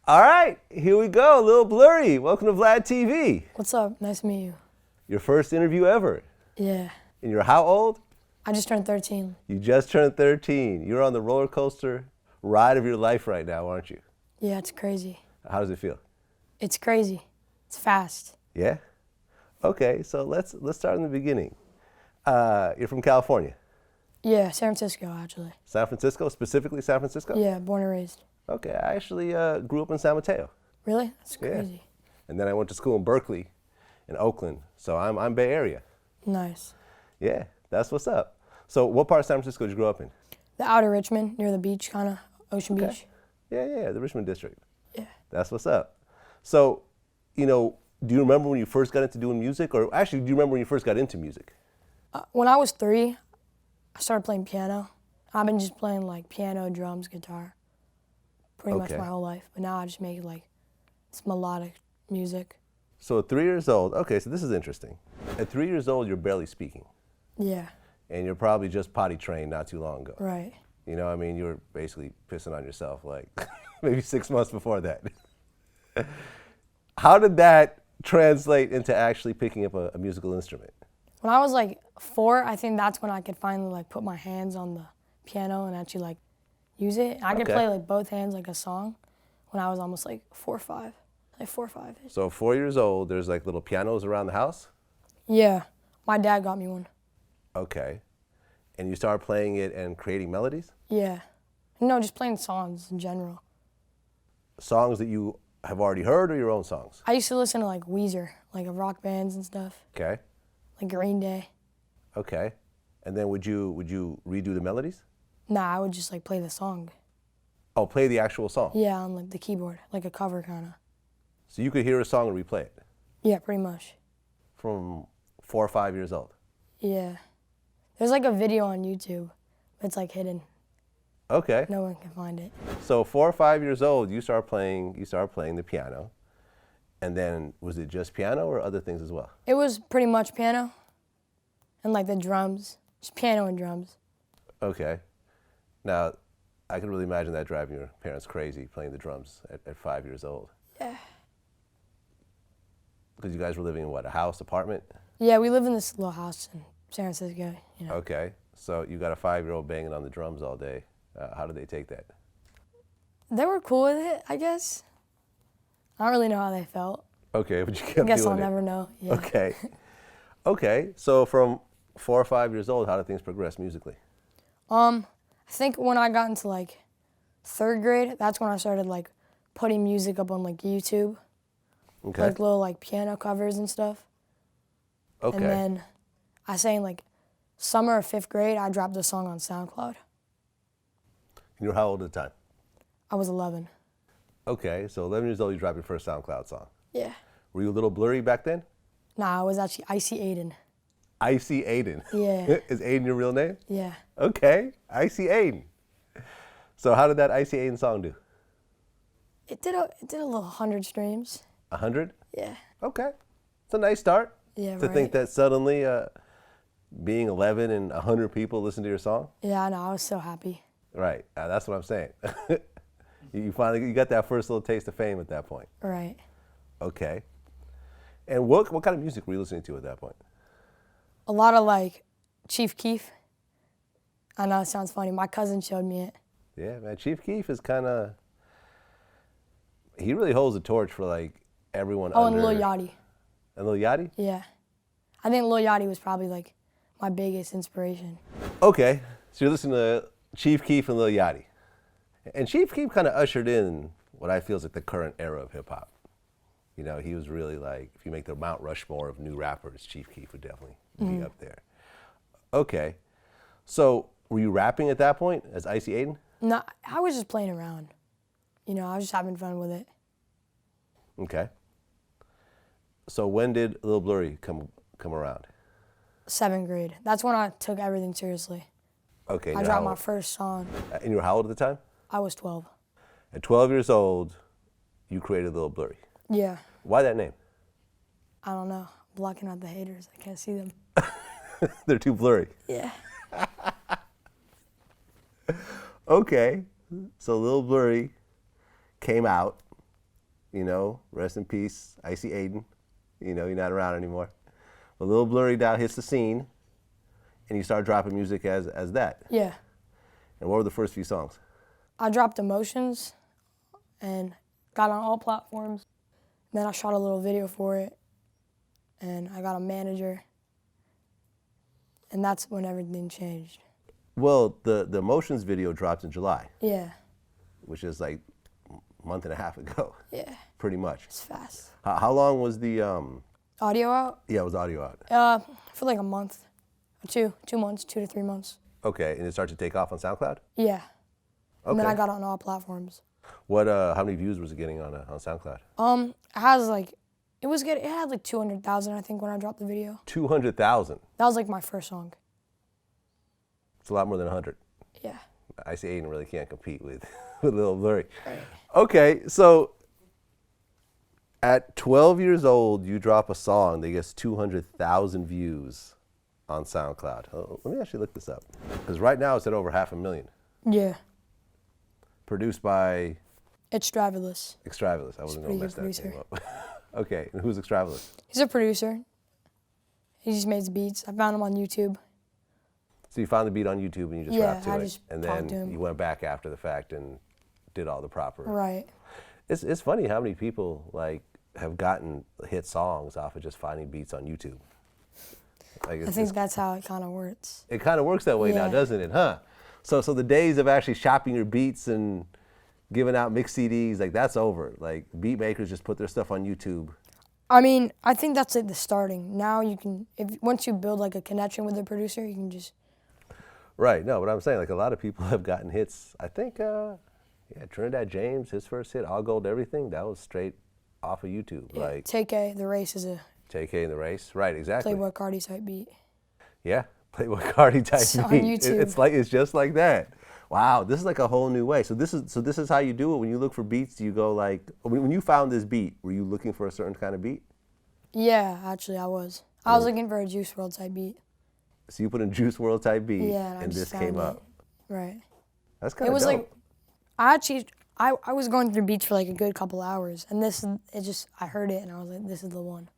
All right, here we go. Lil Blurry, welcome to VladTV. What's up? Nice to meet you. Your first interview ever. Yeah. And you're how old? I just turned 13. You just turned 13. You're on the roller coaster ride of your life right now, aren't you? Yeah, it's crazy. How does it feel? It's crazy. It's fast. Yeah? Okay, so let's start in the beginning. You're from California? Yeah, San Francisco, actually. San Francisco, specifically San Francisco? Yeah, born and raised. Okay, I actually grew up in San Mateo. Really? That's Yeah. crazy. And then I went to school in Berkeley, in Oakland. So I'm Bay Area. Nice. Yeah, that's what's up. So what part of San Francisco did you grow up in? The outer Richmond, near the beach, kind of, Ocean Beach. Yeah, the Richmond District. Yeah. That's what's up. So, do you remember when you first got into doing music? Or actually, do you remember when you first got into music? When I was 3, I started playing piano. I've been just playing like piano, drums, guitar, pretty much my whole life. But now I just make like this melodic music. So at 3 years old, okay, so this is interesting. At 3 years old, you're barely speaking. Yeah. And you're probably just potty trained not too long ago. Right. You know, I mean, you were basically pissing on yourself like maybe 6 months before that. How did that translate into actually picking up a musical instrument? When I was like 4, I think that's when I could finally like put my hands on the piano and actually like use it. I could play like both hands like a song when I was almost like 4 or 5. Like 4 or 5. So 4 years old, there's like little pianos around the house? Yeah. My dad got me one. Okay. And you started playing it and creating melodies? Yeah. No, just playing songs in general. Songs that you have already heard or your own songs? I used to listen to like Weezer, like rock bands and stuff. Okay. Like Green Day. Okay. And then would you redo the melodies? Nah, I would just like play the song. Oh, play the actual song? Yeah, on like the keyboard, like a cover kind of. So you could hear a song and replay it? Yeah, pretty much. From 4 or 5 years old? Yeah. There's like a video on YouTube. It's like hidden. Okay. No one can find it. So 4 or 5 years old, you started playing the piano. And then was it just piano or other things as well? It was pretty much piano and like the drums. Just piano and drums. Okay. Now, I can really imagine that driving your parents crazy, playing the drums at 5 years old. Yeah. Because you guys were living in what, a house, apartment? Yeah, we live in this little house in San Francisco, you know. Okay. So you got a 5-year-old banging on the drums all day. How did they take that? They were cool with it, I guess. I don't really know how they felt. Okay, but you kept doing it. I guess I'll never know. Yeah. Okay. Okay, so from 4 or 5 years old, how did things progress musically? I think when I got into like 3rd grade, that's when I started like putting music up on like YouTube. Okay. Like little like piano covers and stuff. Okay. And then I sang like summer of 5th grade, I dropped a song on SoundCloud. You were how old at the time? I was 11. Okay, so 11 years old, you dropped your first SoundCloud song. Yeah. Were you a little blurry back then? Nah, I was actually Icy Aiden. Icy Aiden. Yeah. Is Aiden your real name? Yeah. Okay, Icy Aiden. So how did that Icy Aiden song do? It did a little 100 streams. 100? Yeah. Okay, it's a nice start. Yeah, To think that suddenly being 11 and 100 people listen to your song? Yeah, I know, I was so happy. Right, that's what I'm saying. You finally got that first little taste of fame at that point. Right. Okay. And what kind of music were you listening to at that point? A lot of like Chief Keef. I know it sounds funny. My cousin showed me it. Yeah, man, Chief Keef is kind of, he really holds the torch for like everyone under. And Lil Yachty. And Lil Yachty? Yeah. I think Lil Yachty was probably like my biggest inspiration. Okay, so you're listening to Chief Keef and Lil Yachty. And Chief Keef kind of ushered in what I feel is like the current era of hip hop. You know, he was really like, if you make the Mount Rushmore of new rappers, Chief Keef would definitely be up there. Okay, so were you rapping at that point as Icy Aiden? No, I was just playing around. You know, I was just having fun with it. Okay. So when did Lil Blurry come around? 7th grade. That's when I took everything seriously. Okay. I dropped my first song. And you were how old at the time? I was 12. At 12 years old, you created Lil Blurry. Yeah. Why that name? I don't know. Blocking out the haters. I can't see them. They're too blurry. Yeah. Okay. So Lil Blurry came out, You know, rest in peace, Icy Aiden. You know, he's not around anymore. But Lil Blurry now hits the scene, and you start dropping music as that. Yeah. And what were the first few songs? I dropped Emotions and got on all platforms. Then I shot a little video for it, and I got a manager, and that's when everything changed. Well, the Emotions video dropped in July. Yeah. Which is like a month and a half ago. Yeah. Pretty much. It's fast. How long was the Audio out? Yeah, it was audio out. For like a month, or 2 months, 2 to 3 months. Okay, and it started to take off on SoundCloud? Yeah. Okay. And then I got on all platforms. What? How many views was it getting on SoundCloud? It has like, it had like 200,000 I think when I dropped the video. 200,000. That was like my first song. It's a lot more than 100. Yeah. Icy Aiden really can't compete with Lil Blurry. Right. Okay, so at 12 years old, you drop a song that gets 200,000 views on SoundCloud. Let me actually look this up, because right now it's at over 500,000. Yeah. Produced by Extravilus. Extravilus. I wasn't going to mess that name up. Okay, and who's Extravilus? He's a producer. He just makes beats. I found him on YouTube. So you found the beat on YouTube and you just rapped to it, and then you went back after the fact and did all the proper. Right. It's funny how many people like have gotten hit songs off of just finding beats on YouTube. Like I think that's how it kind of works. It kind of works that way now, doesn't it? Huh? So the days of actually shopping your beats and giving out mix CDs, like that's over. Like beat makers just put their stuff on YouTube. I mean, I think that's like the starting. Now you can, once you build like a connection with the producer, you can just. Right. No, but I'm saying like a lot of people have gotten hits. I think, Trinidad James, his first hit, All Gold Everything, that was straight off of YouTube. Yeah, like TK, The Race is a. TK in the Race. Right. Exactly. Playboy Cardi type beat. Yeah. Playboy Cardi type It's beat. on YouTube. It's just like that. Wow, this is like a whole new way. So this is how you do it when you look for beats. Do you go like when you found this beat? Were you looking for a certain kind of beat? Yeah, actually, I was. I was looking for a Juice WRLD type beat. So you put in Juice WRLD type beat, Yeah, and this came up. Right. That's kind of dope. Like, I was going through beats for like a good couple hours, and I heard it, and I was like, this is the one.